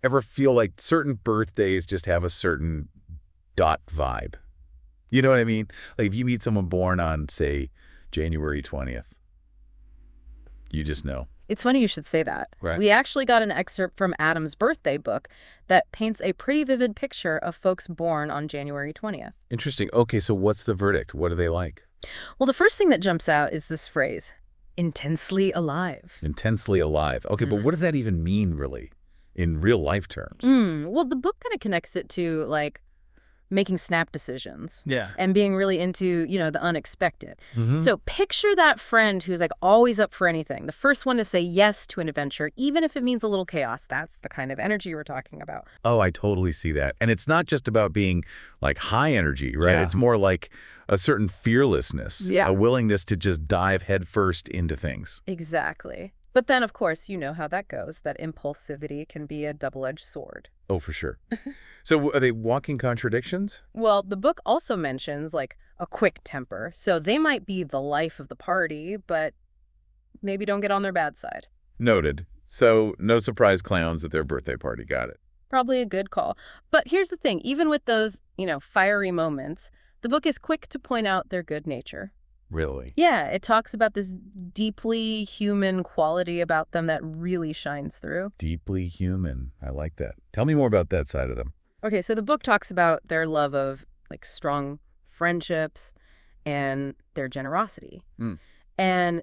ever feel like certain birthdays just have a certain dot vibe? You know what I mean? Like if you meet someone born on, say, January 20th, you just know. It's funny you should say that. Right. We actually got an excerpt from Adam's birthday book that paints a pretty vivid picture of folks born on January 20th. Interesting. Okay, so what's the verdict? What are they like? Well, the first thing that jumps out is this phrase, intensely alive. Intensely alive. Okay, but what does that even mean, really, in real life terms? Well, the book kind of connects it to, like, making snap decisions. Yeah. And being really into, the unexpected. So picture that friend who's like always up for anything. The first one to say yes to an adventure, even if it means a little chaos. That's the kind of energy we're talking about. Oh, I totally see that. And it's not just about being like high energy, right? Yeah. It's more like a certain fearlessness, Yeah. a willingness to just dive headfirst into things. Exactly. But then, of course, you know how that goes, that impulsivity can be a double-edged sword. Oh, for sure. So are they walking contradictions? Well, the book also mentions, like, a quick temper. So they might be the life of the party, but maybe don't get on their bad side. Noted. So no surprise clowns at their birthday party. Got it. Probably a good call. But here's the thing. Even with those, fiery moments, the book is quick to point out their good nature. Really? Yeah, it talks about this deeply human quality about them that really shines through. Deeply human. I like that. Tell me more about that side of them. Okay, so the book talks about their love of, like, strong friendships and their generosity. And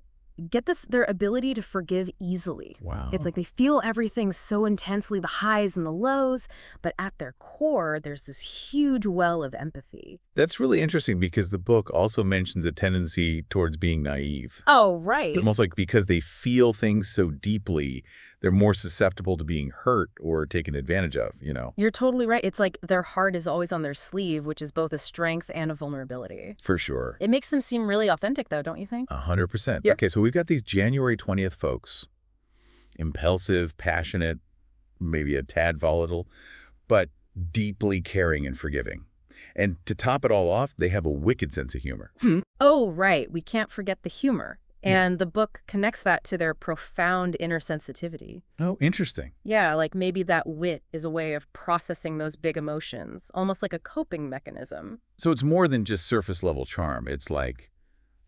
get this, their ability to forgive easily. Wow. It's like they feel everything so intensely, the highs and the lows, but at their core, there's this huge well of empathy. That's really interesting because the book also mentions a tendency towards being naive. Oh, right. It's almost like because they feel things so deeply, they're more susceptible to being hurt or taken advantage of, You're totally right. It's like their heart is always on their sleeve, which is both a strength and a vulnerability. For sure. It makes them seem really authentic, though, don't you think? 100%. Yeah. Okay, so we've got these January 20th folks. Impulsive, passionate, maybe a tad volatile, but deeply caring and forgiving. And to top it all off, they have a wicked sense of humor. Oh, right. We can't forget the humor. And the book connects that to their profound inner sensitivity. Oh, interesting. Yeah, like maybe that wit is a way of processing those big emotions, almost like a coping mechanism. So it's more than just surface level charm. It's like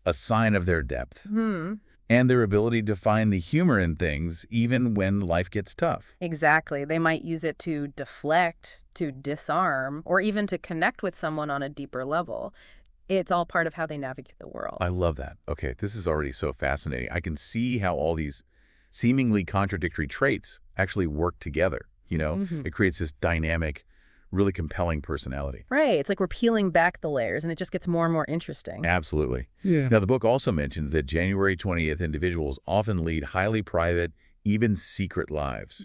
a sign of their depth and their ability to find the humor in things even when life gets tough. Exactly. They might use it to deflect, to disarm, or even to connect with someone on a deeper level. It's all part of how they navigate the world. I love that. Okay, this is already so fascinating. I can see how all these seemingly contradictory traits actually work together, It creates this dynamic, really compelling personality. Right. It's like we're peeling back the layers, and it just gets more and more interesting. Absolutely. Yeah. Now, the book also mentions that January 20th individuals often lead highly private, even secret lives.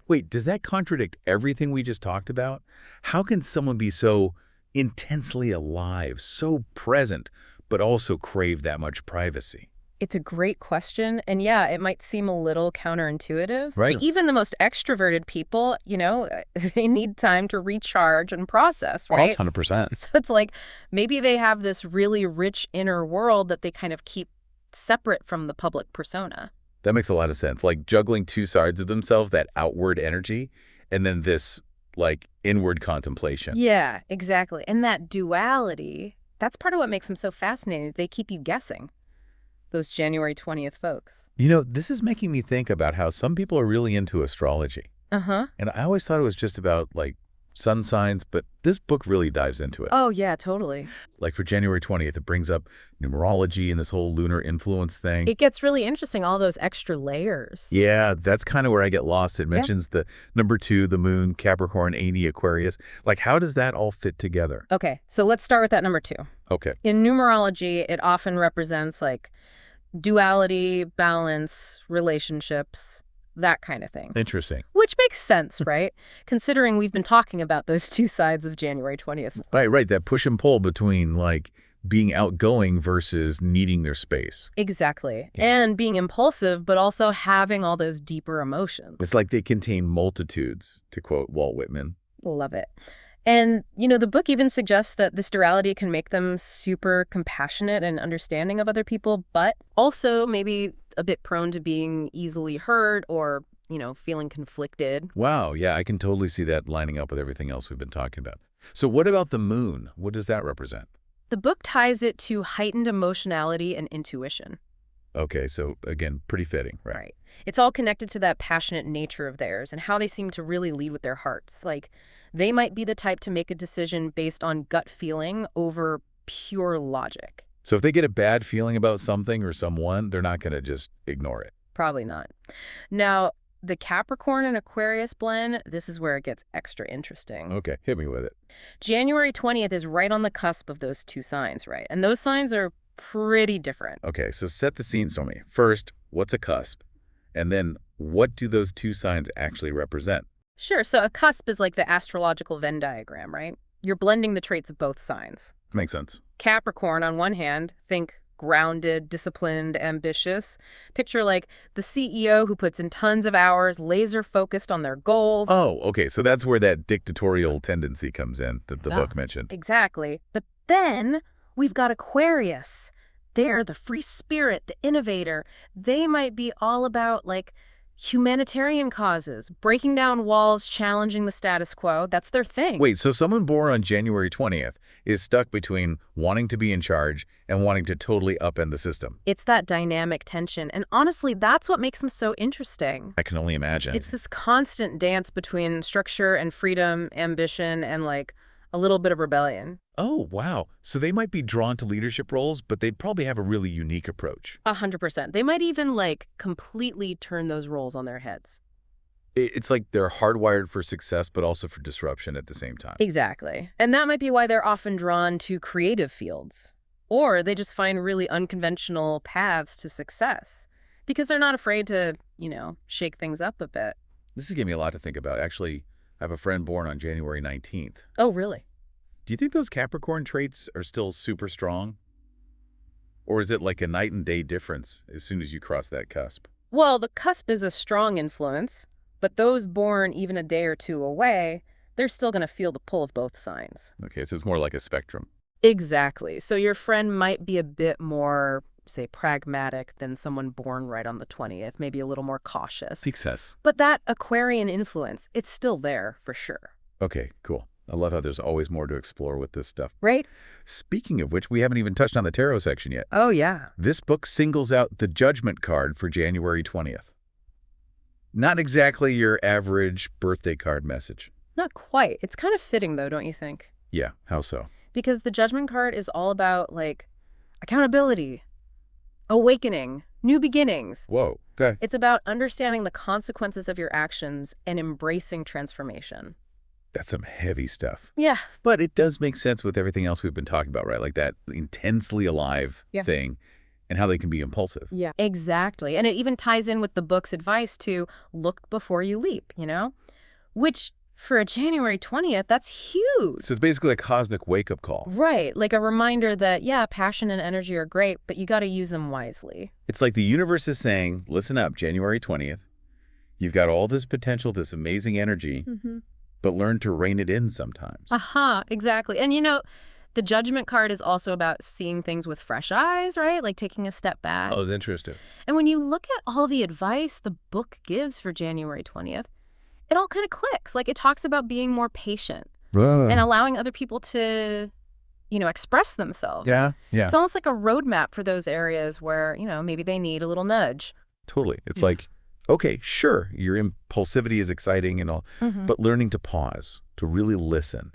Wait, does that contradict everything we just talked about? How can someone be so intensely alive, so present, but also crave that much privacy? It's a great question. And yeah, it might seem a little counterintuitive. Right. But even the most extroverted people, they need time to recharge and process, Oh, right? that's 100%. So it's like maybe they have this really rich inner world that they kind of keep separate from the public persona. That makes a lot of sense. Like juggling two sides of themselves, that outward energy, and then this, like, inward contemplation. Yeah, exactly. And that duality, that's part of what makes them so fascinating. They keep you guessing, those January 20th folks. This is making me think about how some people are really into astrology. Uh-huh. And I always thought it was just about, like, sun signs, but this book really dives into it. Oh, yeah, totally. Like for January 20th, it brings up numerology and this whole lunar influence thing. It gets really interesting, all those extra layers. Yeah, that's kind of where I get lost. It mentions the number 2, the moon, Capricorn, Ani, Aquarius. Like, how does that all fit together? Okay, so let's start with that number 2. Okay. In numerology, it often represents, like, duality, balance, relationships, that kind of thing. Interesting. Which makes sense, right? Considering we've been talking about those two sides of January 20th. Right. That push and pull between, like, being outgoing versus needing their space. Exactly. Yeah. And being impulsive, but also having all those deeper emotions. It's like they contain multitudes, to quote Walt Whitman. Love it. And, the book even suggests that this duality can make them super compassionate and understanding of other people, but also maybe a bit prone to being easily hurt or feeling conflicted. Wow, yeah, I can totally see that lining up with everything else we've been talking about. So what about the moon? What does that represent? The book ties it to heightened emotionality and intuition. Okay, so again, pretty fitting, right? Right. It's all connected to that passionate nature of theirs and how they seem to really lead with their hearts. Like, they might be the type to make a decision based on gut feeling over pure logic. So if they get a bad feeling about something or someone, they're not going to just ignore it. Probably not. Now, the Capricorn and Aquarius blend, this is where it gets extra interesting. Okay, hit me with it. January 20th is right on the cusp of those two signs, right? And those signs are pretty different. Okay, so set the scene for me. First, what's a cusp? And then what do those two signs actually represent? Sure, so a cusp is like the astrological Venn diagram, right? You're blending the traits of both signs. Makes sense. Capricorn, on one hand, think grounded, disciplined, ambitious. Picture like the CEO who puts in tons of hours, laser focused on their goals. Oh, okay, so that's where that dictatorial tendency comes in that the book mentioned. Exactly. But then we've got Aquarius. They're the free spirit, the innovator. They might be all about, like, humanitarian causes, breaking down walls, challenging the status quo. That's their thing. Wait, so someone born on January 20th is stuck between wanting to be in charge and wanting to totally upend the system. It's that dynamic tension. And honestly, that's what makes them so interesting. I can only imagine. It's this constant dance between structure and freedom, ambition, and, like, a little bit of rebellion. Oh, wow. So they might be drawn to leadership roles, but they'd probably have a really unique approach. 100%. They might even, like, completely turn those roles on their heads. It's like they're hardwired for success, but also for disruption at the same time. Exactly. And that might be why they're often drawn to creative fields. Or they just find really unconventional paths to success because they're not afraid to, shake things up a bit. This has given me a lot to think about. Actually, I have a friend born on January 19th. Oh, really? Do you think those Capricorn traits are still super strong? Or is it like a night and day difference as soon as you cross that cusp? Well, the cusp is a strong influence, but those born even a day or two away, they're still going to feel the pull of both signs. Okay, so it's more like a spectrum. Exactly. So your friend might be a bit more, say, pragmatic than someone born right on the 20th, maybe a little more cautious. Success. But that Aquarian influence, it's still there for sure. Okay, cool. I love how there's always more to explore with this stuff. Right? Speaking of which, we haven't even touched on the tarot section yet. Oh, yeah. This book singles out the Judgment card for January 20th. Not exactly your average birthday card message. Not quite. It's kind of fitting, though, don't you think? Yeah, how so? Because the Judgment card is all about, like, accountability, awakening, new beginnings. Whoa, okay. It's about understanding the consequences of your actions and embracing transformation. That's some heavy stuff. Yeah. But it does make sense with everything else we've been talking about, right? Like that intensely alive thing and how they can be impulsive. Yeah, exactly. And it even ties in with the book's advice to look before you leap, Which, for a January 20th, that's huge. So it's basically a cosmic wake-up call. Right. Like a reminder that, yeah, passion and energy are great, but you got to use them wisely. It's like the universe is saying, listen up, January 20th. You've got all this potential, this amazing energy. But learn to rein it in sometimes. Exactly. And the Judgment card is also about seeing things with fresh eyes, right? Like taking a step back. Oh, that's interesting. And when you look at all the advice the book gives for January 20th, it all kind of clicks. Like it talks about being more patient and allowing other people to, express themselves. Yeah. It's almost like a roadmap for those areas where, maybe they need a little nudge. Totally. It's like, okay, sure, your impulsivity is exciting and all, but learning to pause, to really listen,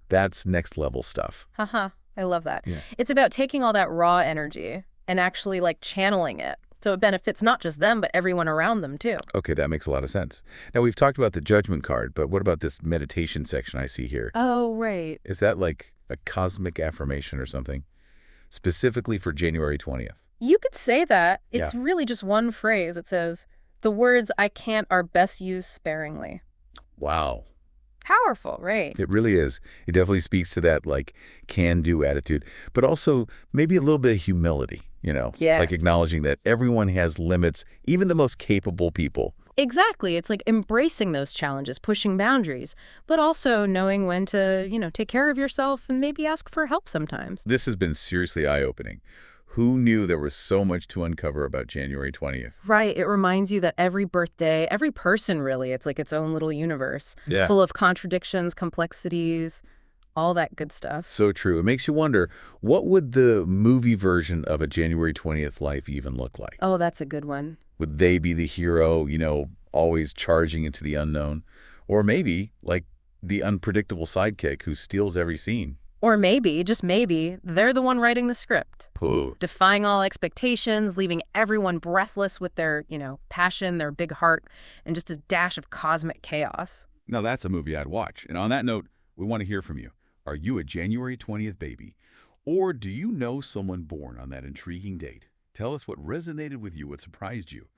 that's next level stuff. I love that. Yeah. It's about taking all that raw energy and actually like channeling it. So it benefits not just them, but everyone around them too. Okay, that makes a lot of sense. Now, we've talked about the Judgment card, but what about this meditation section I see here? Oh, right. Is that like a cosmic affirmation or something, specifically for January 20th? You could say that. It's really just one phrase. It says, the words "I can't" are best used sparingly. Wow. Powerful, right? It really is. It definitely speaks to that like can-do attitude, but also maybe a little bit of humility, like acknowledging that everyone has limits, even the most capable people. Exactly. It's like embracing those challenges, pushing boundaries, but also knowing when to, take care of yourself and maybe ask for help sometimes. This has been seriously eye-opening. Who knew there was so much to uncover about January 20th? Right. It reminds you that every birthday, every person really, it's like its own little universe, Yeah. full of contradictions, complexities, all that good stuff. So true. It makes you wonder, what would the movie version of a January 20th life even look like? Oh, that's a good one. Would they be the hero, always charging into the unknown? Or maybe, like, the unpredictable sidekick who steals every scene? Or maybe, just maybe, they're the one writing the script. Pooh. Defying all expectations, leaving everyone breathless with their, passion, their big heart, and just a dash of cosmic chaos. Now that's a movie I'd watch. And on that note, we want to hear from you. Are you a January 20th baby? Or do you know someone born on that intriguing date? Tell us what resonated with you, what surprised you.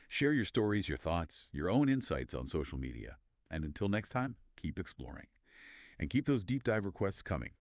Share your stories, your thoughts, your own insights on social media. And until next time, keep exploring. And keep those deep dive requests coming.